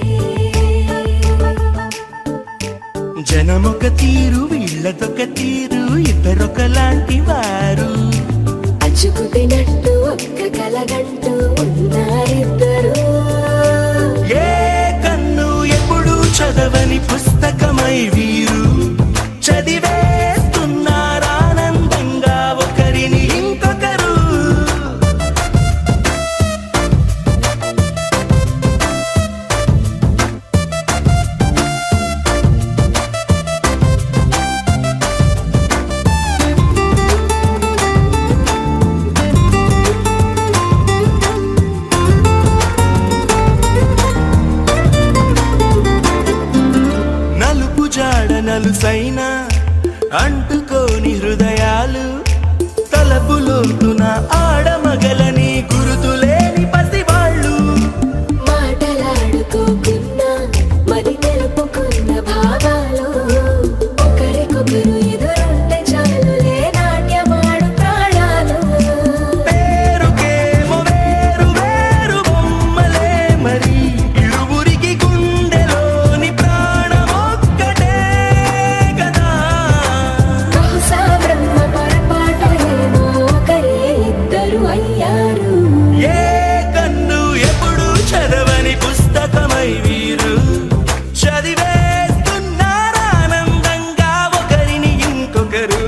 జనమొక తీరు వీళ్ళదొక తీరు ఇద్దరొకలాంటి వారు అచ్చుకుతినట్టు ఒక్క కలగంటూ ఉన్నారిద్దరు ఏ కన్ను ఎప్పుడు చదవని పుస్తకమై వీరు చదివేస్తున్నారానందంగా ఒకరిని ఇంకొకరు నలుసైన అంటుకోని హృదయాలు తలపులోతున ఆడమగలని గురుతులేని పసివాళ్ళు మాటలాడుకోకున్నా మరి తెలుపుకున్న భావాలు ఒకరికొకరు ఎదురుంటే చాలులే నాట్యమాడు ప్రాణాలు పేరుకేమో వేరు వేరు బొమ్మలే మరి ఇరువురికి గుండెలోని ప్రాణమొక్కటే కదా బహుశా బ్రహ్మ పొరపాటు ఏమో ఒకరే ఇద్దరు అయ్యారు ఏ కన్ను ఎప్పుడు చదవని పుస్తకమై వీరు చదివేస్తున్నారానందంగా ఒకరిని ఇంకొకరు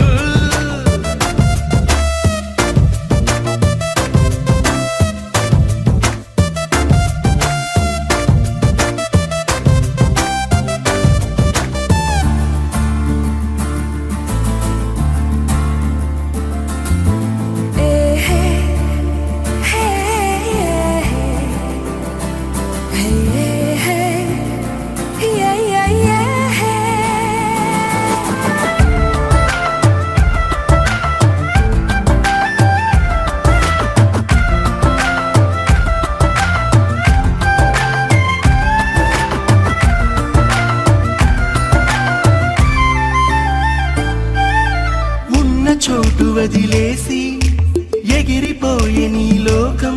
ఉన్న చోటు వదిలేసి ఎగిరిపోయే నీ లోకం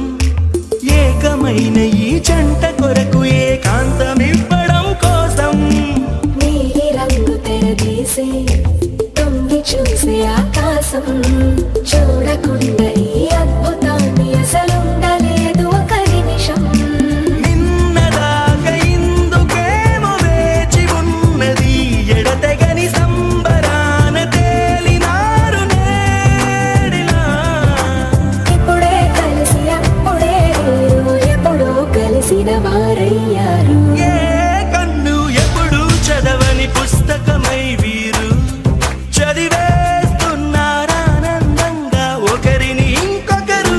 ఏకమైన ఈ జంట కొరకు ఏకాంతమివ్వడం కోసం నీలి రంగు తెరదీసే తొంగి చూసే ఆకాశం చూడకుండా ఈ అద్భుతాన్ని అసలుండలేదు ఒక నిమిషం నిన్నదాకా ఇందుకేమో వేచి ఉన్నది ఎడతెగని సంబరాన తేలినారు నేడిలా ఇప్పుడే కలిసి అప్పుడే వీరు ఎప్పుడో కలిసిన వారయ్యారు ఏ కన్ను ఎప్పుడు చదవని పుస్తకమై వీరు చదివేస్తున్నారానందంగా ఒకరిని ఇంకొకరు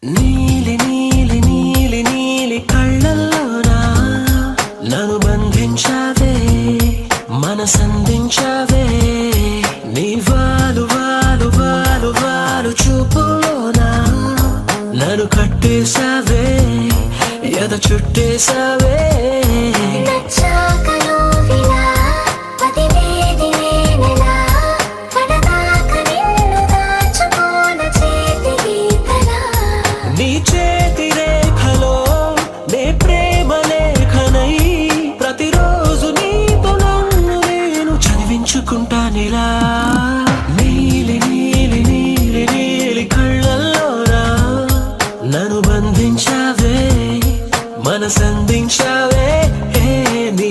నీలి నీలి నీలి నీలి కళ్ళల్లోనా నన్ను బంధించావే మనసందించావే నీ వాలు వాలు వాలు వాలు చూపులోనా నన్ను కట్టేశావే ఎద చుట్టేశావే నీ చేతి రేఖలో నే ప్రేమ లేఖనై ప్రతిరోజు నీతో నన్ను నేను చదివించుకుంటానిలా నీలి నీలి నీలి నీలి కళ్ళల్లోనా నన్ను బంధించావే మనసందించావే నీ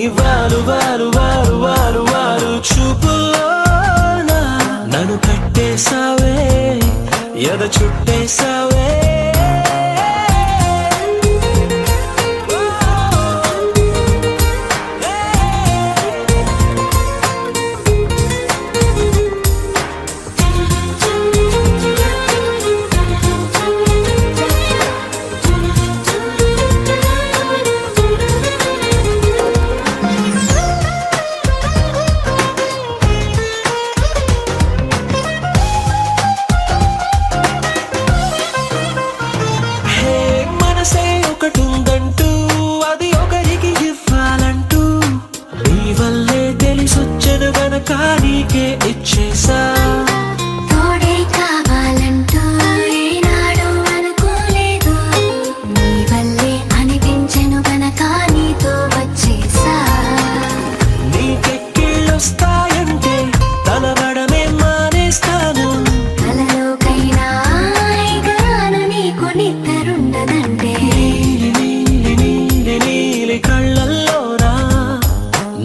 నిద్రుండదంటే నీలి నీలి నీలి నీలి కళ్ళల్లోనా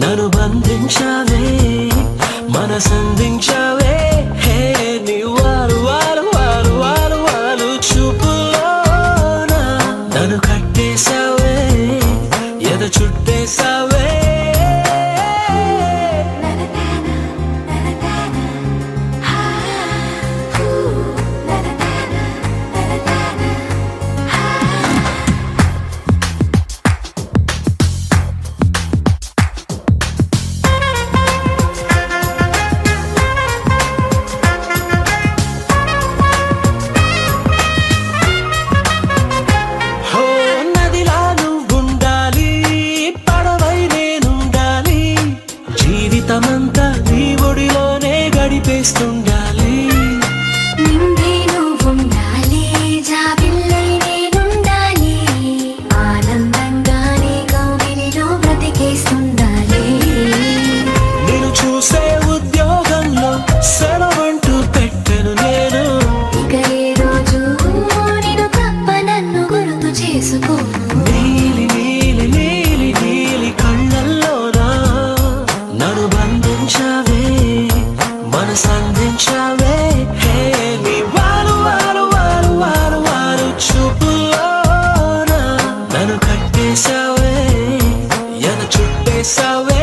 నన్ను బంధించావే మనసందించావే హే నీ వారు వారు వారు వారు వారు చూపులోనా నన్ను కట్టేశావే ఎద చుట్టేశావే హో నదిలా నువ్వుండాలి పడవై నేనుండాలి జీవితమంతా నీ ఒడిలోనే గడిపేస్తుండాలి నిండే నువ్వుండాలి జాబిల్లై నేనుండాలి ఆనందంగా నీ కౌగిలిలో బ్రతికేస్తుండాలి నేను చూసే ఉద్యోగంలో సెలవంటూ పెట్టను నేను ఇక ఏ రోజు నేను తప్ప నన్ను గుర్తు చేసుకోను నీలి నీలి నీలి నీలి కళ్ళల్లోనా నన్ను బంధించావే మనసందించావే హే నీ వారు వారు వారు వారు వారు చూపులోనా నన్ను కట్టేశావే ఎద చుట్టేశావే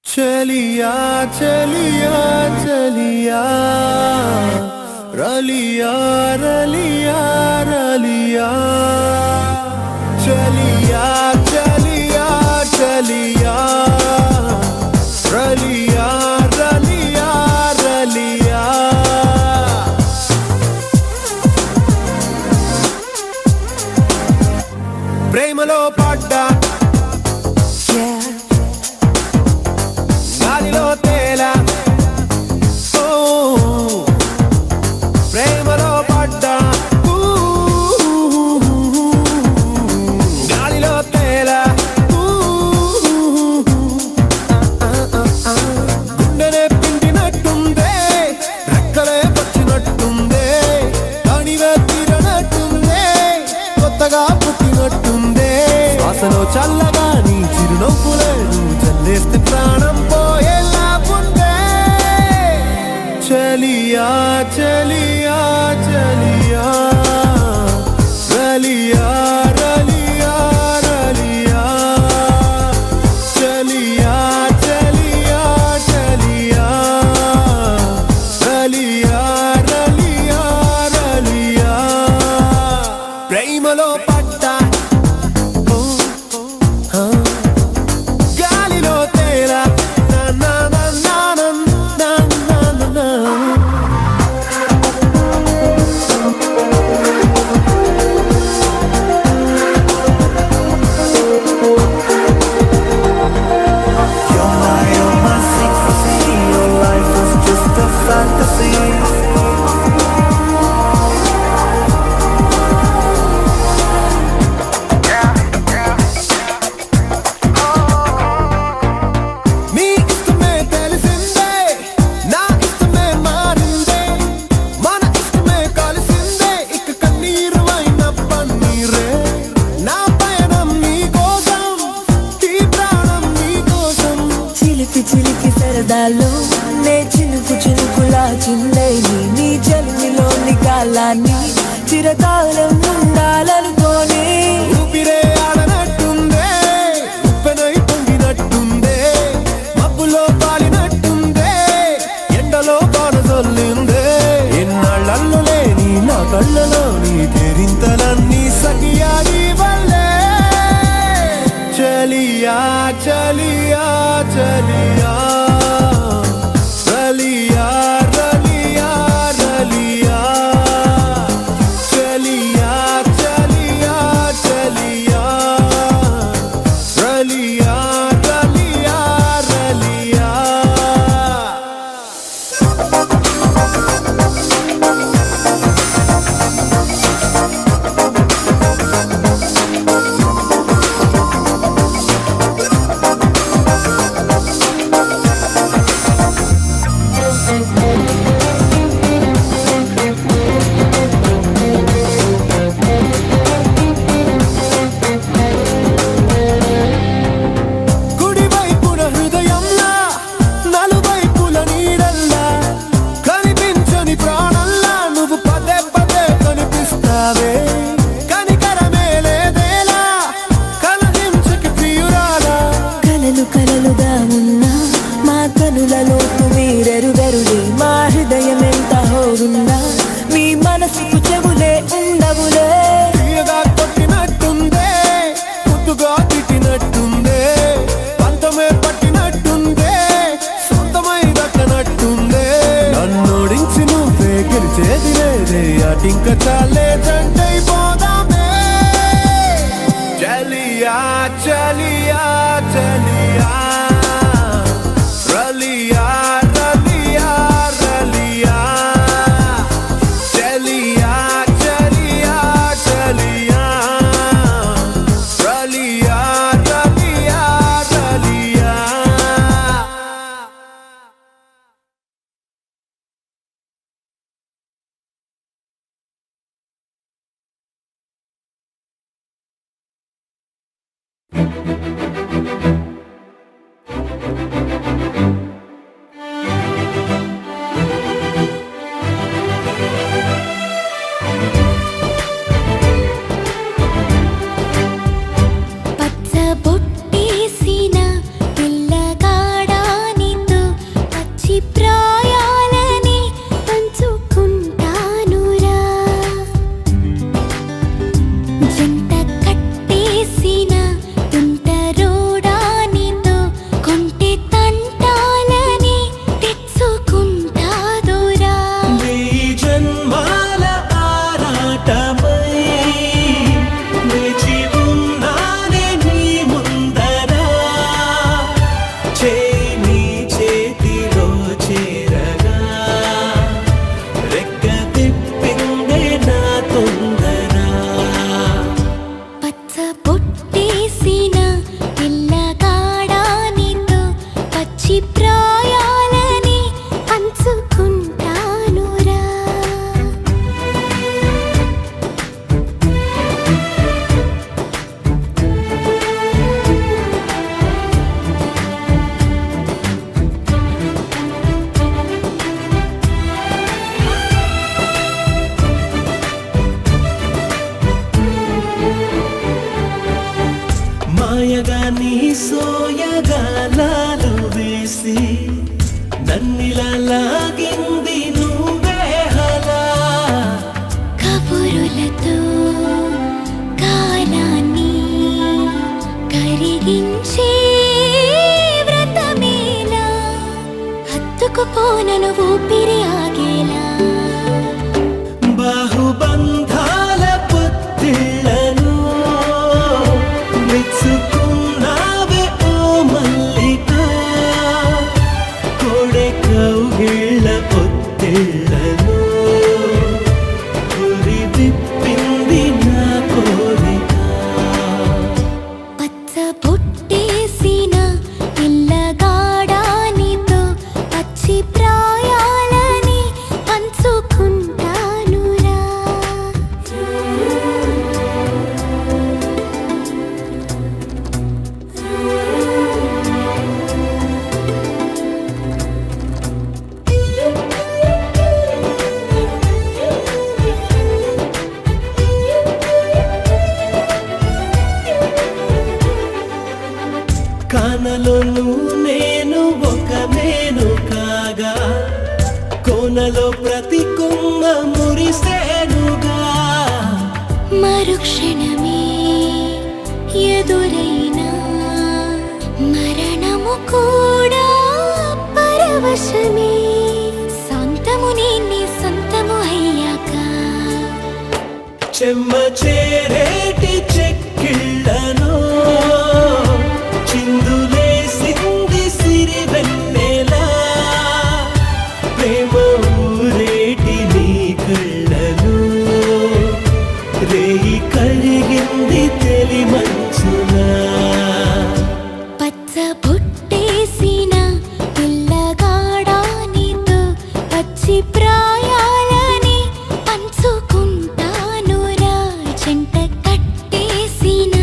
चलिया चलिया चलिया रलिया रलिया रलिया चलिया चलिया चलिया रलिया रलिया रलिया ప్రేమలో పడ్డా గాలిలో తేలా ఓ ప్రేమలో పడ్డా గాలిలో తేలా గుండెనే పిండినట్టుందే రెక్కలే పచ్చినట్టుందే దానివే తీరనట్టుందే కొత్తగా పుట్టినట్టుందే శ్వాసలో చల్లగా నీ చిరునవ్వులే నువ్వు చల్లేస్తే ప్రాణం పోయేలా ఉందే చలియా చలియా చలియా రలియా రలియా రలియా చలియా చలియా చలియా రలియా రలియా రలియా ప్రేమలో పడ్డా గాలిలో తేలా నా నా నా నా నా నా నా నా నీ ఇష్టమే తెలిసిందే నా ఇష్టమే మారిందే మన ఇష్టమే కలిసిందే ఇక కన్నీరు అయిన పన్నీరే నా పయనం నీ కోసం ఈ ప్రాణం నీ కోసం చిలిపి చిలిపి సరదాలో నే చినుకు చినుకులా చిందై నీ జల్మిలోని కాలాన్ని చిరకాలం ఉండాలనుకోని ఊపిరే ఆడనట్టుందే ఉప్పెనై పొంగినట్టుందే మబ్బులో పాలినట్టుందే ఎండలో బాణ చల్లిందే ఎన్నాళ్ళల్లో లేని నా కళ్ళలో నీ కేరింతలన్నీ సఖియాని వల్లే చలియా చలియా చలియా రలియా రలియా రలియా చలియా చలియా చలియా రలియా రలియా రలియా తప్పు మీరెరుగరులే మా హృదయం ఎంత హోరున్నా మీ మనసుకు చెవులే ఉండవులే తీయగా కొట్టినట్టుందే ముద్దుగా తిట్టినట్టుందే పంతమే పట్టినట్టుందే సొంతమై దక్కనట్టుందే నన్నోడించి నువ్వే గెలిచేది లేదే అటింక చాలే జంటైపోదామే చలియా చలియా చలియా రలియా రలియా రలియా చలియా చలియా చలియా రలియా రలియా రలియా పచ్చ బొట్టేసిన పిల్లగాడానితో పచ్చి ప్రాయాలని పంచుకుంటానురా జంట కట్టేసిన తుంటరోడానితో కొంటె తంటాలని తెచ్చుకుంటాదురా వెయ్యి జన్మాల ఆరాటమై వేచి ఉన్నానే నీ ముందరా చేయి నీ చేతిలో చేరగా రెక్క తిప్పిందే నా తొందర పచ్చ బొట్టేసిన పిల్లగాడానితో పచ్చి ప్రాయాలని పంచుకుంటానురా మాయగా నీ సోయగాలాలు వేసి నన్నిలా లాగింది నువ్వే హలా కబురులతో కాలాన్ని కరిగించే వ్రతమేలా హత్తుకుపోనను ఊపిరి ఆగేలా బాహుబంధాల పొత్తిళ్లను మెచ్చుకున్నావే ఓ మల్లిక కోడె కౌగిళ్ళ పొత్తిళ్లను ఉరి విప్పింది నా కోరిక పచ్చ బొట్టేసిన పిల్లగాడానితో పచ్చి ప్రాయాలని పంచుకుంటానురా కానలోను నేను ఒక నేను కాగా కోనలో ప్రతి కొమ్మ మురిసేనుగా మరుక్షణమే ఎదురైనా మరణము కూడా పరవశమే శాంతము నీ సొంతము అయ్యాక చెమ్మ చేరేటి చెక్కిళ్ళను చిందులేసింది సిరి వెన్నెలా ప్రేమ ఊరేటి నీ కళ్ళను రేయి కరిగింది తెలి మంచునా పచ్చ బొట్టేసిన పిల్లగాడానితో పచ్చి ప్రాయాలని పంచుకుంటానురా జంట కట్టేసిన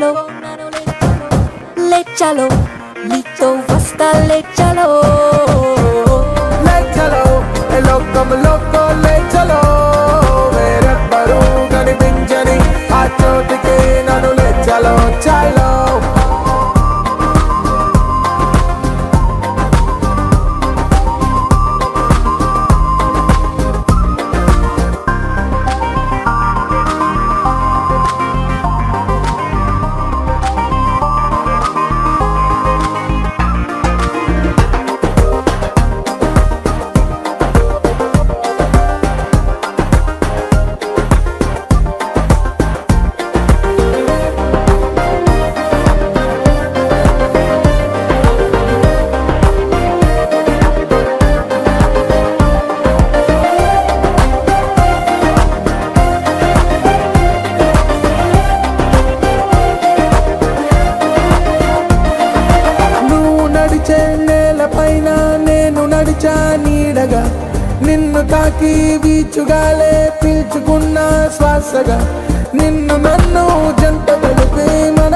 చలో లే చలో నీతో వస్తా లే చలో లే చలో ఏ లోకం లోకో లే చలో వేరెవ్వరూ కనిపించని ఆ చోటికి నన్ను లే చలో చలో నేలపైన నేను నడిచా నీడగా నిన్ను తాకి వీచుగాలే పీల్చుకున్న శ్వాసగా నిన్ను నన్ను జంట కలిపి మన